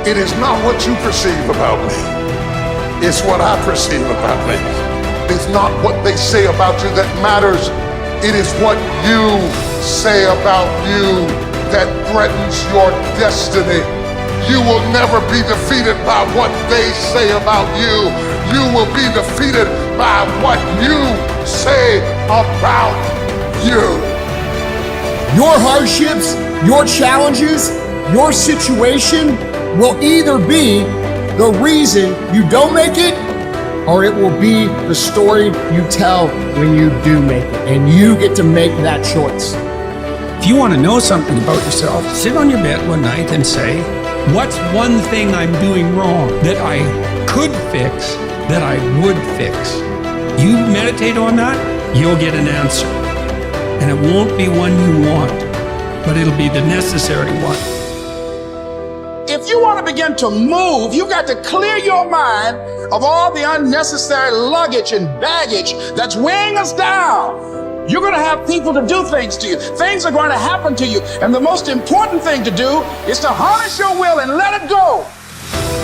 It is not what you perceive about me. It's what I perceive about me. It's not what they say about you that matters. It is what you say about you that threatens your destiny. You will never be defeated by what they say about you. You will be defeated by what you say about you. Your hardships, your challenges, your situation will either be the reason you don't make it, or it will be the story you tell when you do make it, and you get to make that choice. If you want to know something about yourself, sit on your bed one night and say, what's one thing I'm doing wrong that I could fix, that I would fix? You meditate on that, you'll get an answer. And it won't be one you want, but it'll be the necessary one. If you want to begin to move, you got to clear your mind of all the unnecessary luggage and baggage that's weighing us down. You're going to have people to do things to you. Things are going to happen to you. And the most important thing to do is to harness your will and let it go.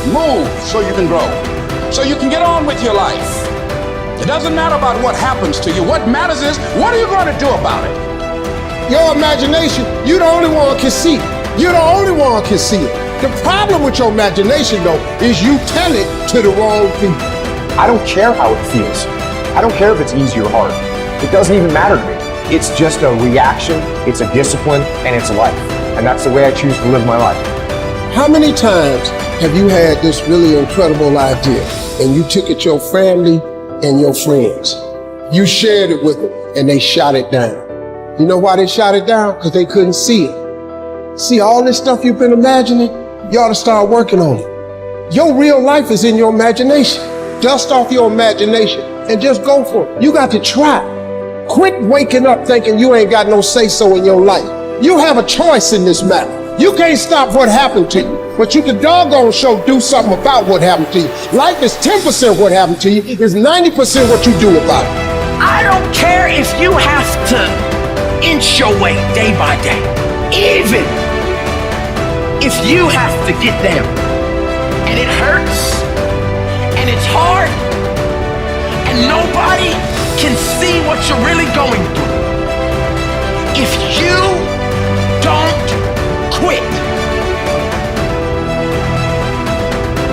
Move so you can grow, so you can get on with your life. It doesn't matter about what happens to you. What matters is, what are you going to do about it? Your imagination, you're the only one can see it. You're the only one can see it. The problem with your imagination, though, is you tell it to the wrong people. I don't care how it feels. I don't care if it's easy or hard. It doesn't even matter to me. It's just a reaction, it's a discipline, and it's life. And that's the way I choose to live my life. How many times have you had this really incredible idea and you took it to your family and your friends? You shared it with them and they shot it down. You know why they shot it down? Because they couldn't see it. See, all this stuff you've been imagining, you ought to start working on it. Your real life is in your imagination. Dust off your imagination and just go for it. You got to try. Quit waking up thinking you ain't got no say-so in your life. You have a choice in this matter. You can't stop what happened to you, but you can doggone sure do something about what happened to you. Life is 10% what happened to you, it's 90% what you do about it. I don't care if you have to inch your way day by day. Even if you have to get there and it hurts and it's hard and nobody can see what you're really going through. If you don't quit.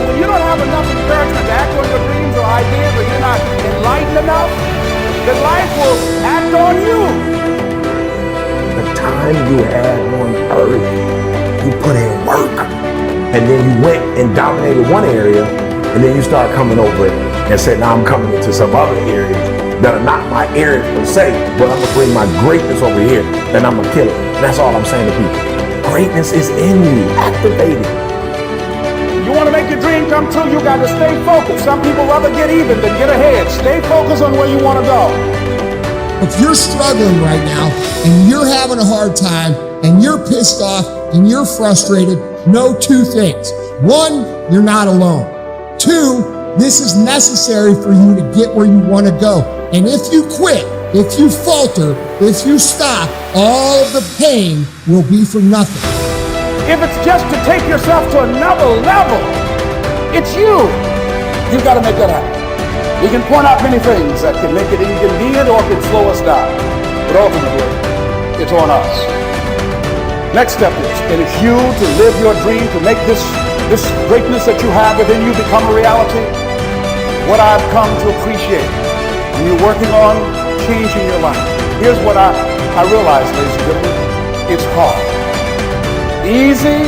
When you don't have enough encouragement to act on your dreams or ideas, or you're not enlightened enough, then life will act on you. The time you had on earth, you put in work. And then you went and dominated one area, and then you start coming over it and said, now I'm coming into some other areas that are not my areas per se, but I'm gonna bring my greatness over here and I'm gonna kill it. And that's all I'm saying to people. Greatness is in you, activate it. You want to make your dream come true, you got to stay focused. Some people rather get even than get ahead. Stay focused on where you want to go. If you're struggling right now and you're having a hard time and you're pissed off and you're frustrated, know two things. One, you're not alone. Two, this is necessary for you to get where you want to go. And if you quit, if you falter, if you stop, all of the pain will be for nothing. If it's just to take yourself to another level, it's you. You've got to make that happen. We can point out many things that can make it inconvenient or can slow us down. But ultimately, it's on us. Next step is, it is you to live your dream, to make this greatness that you have within you become a reality. What I've come to appreciate when you're working on changing your life. Here's what I realize, ladies and gentlemen, it's hard. Easy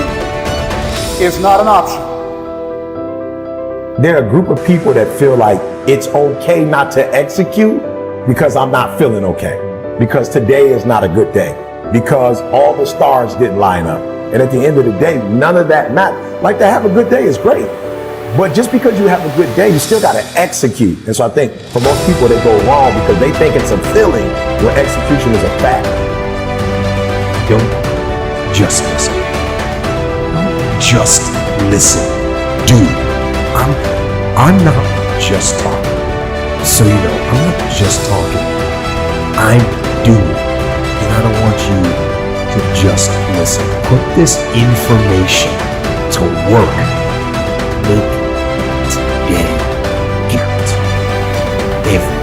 is not an option. There are a group of people that feel like it's okay not to execute because I'm not feeling okay. Because today is not a good day. Because all the stars didn't line up. And at the end of the day, none of that matters. Like, to have a good day is great. But just because you have a good day, you still got to execute. And so I think for most people, they go wrong because they think it's a feeling where execution is a fact. Don't just listen. Just listen. Do. I'm not just talking. So you know, I'm not just talking. I'm doing. And I don't want you to just listen. Put this information to work make today count. Every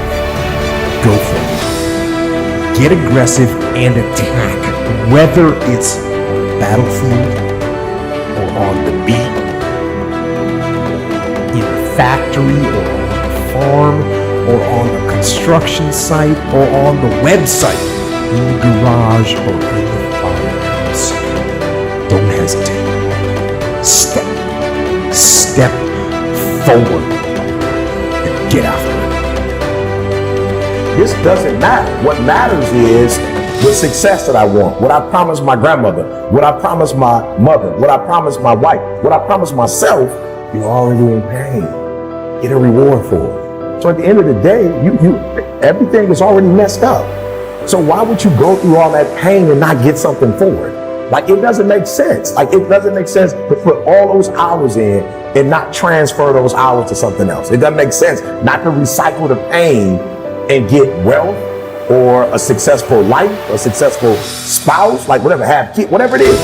go for it. Get aggressive and attack, whether it's on the battlefield or on the beat, in a factory or on a farm or on a construction site or on the website, in the garage or in the firehouse. Don't hesitate. Step forward and get after it. This doesn't matter. What matters is the success that I want, what I promised my grandmother, what I promised my mother, what I promised my wife, what I promised myself. You're already in pain. Get a reward for it. So at the end of the day, everything is already messed up. So why would you go through all that pain and not get something for it? Like, it doesn't make sense. Like, it doesn't make sense to put all those hours in and not transfer those hours to something else. It doesn't make sense not to recycle the pain and get wealth or a successful life, a successful spouse, like whatever, have kids, whatever it is.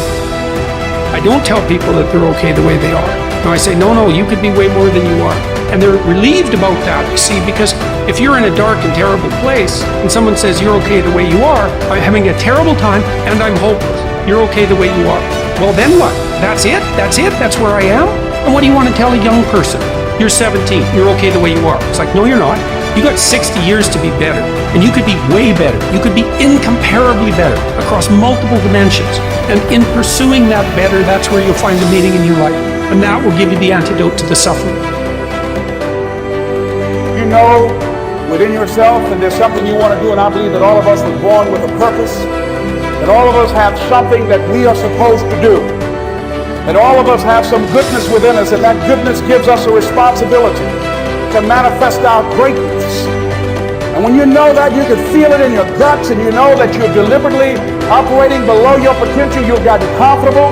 I don't tell people that they're okay the way they are. No, I say, no, you could be way more than you are. And they're relieved about that, you see, because if you're in a dark and terrible place and someone says you're okay the way you are, I'm having a terrible time and I'm hopeless. You're okay the way you are. Well, then what? That's it? That's where I am? And what do you want to tell a young person? You're 17, you're okay the way you are. It's like, no, you're not. You got 60 years to be better, and you could be way better. You could be incomparably better across multiple dimensions. And in pursuing that better, that's where you'll find the meaning in your life. And that will give you the antidote to the suffering. You know within yourself that there's something you want to do, and I believe that all of us were born with a purpose, that all of us have something that we are supposed to do, that all of us have some goodness within us, and that goodness gives us a responsibility to manifest our greatness. And when you know that, you can feel it in your guts, and you know that you're deliberately operating below your potential. You've gotten comfortable.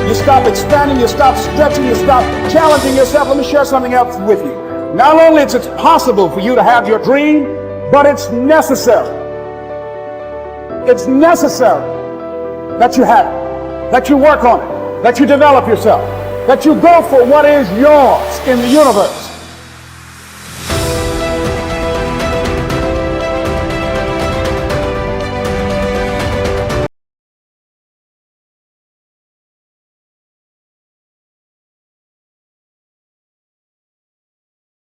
You stop expanding, you stop stretching, you stop challenging yourself. Let me share something else with you. Not only is it possible for you to have your dream, but it's necessary. It's necessary that you have it, that you work on it, that you develop yourself, that you go for what is yours in the universe.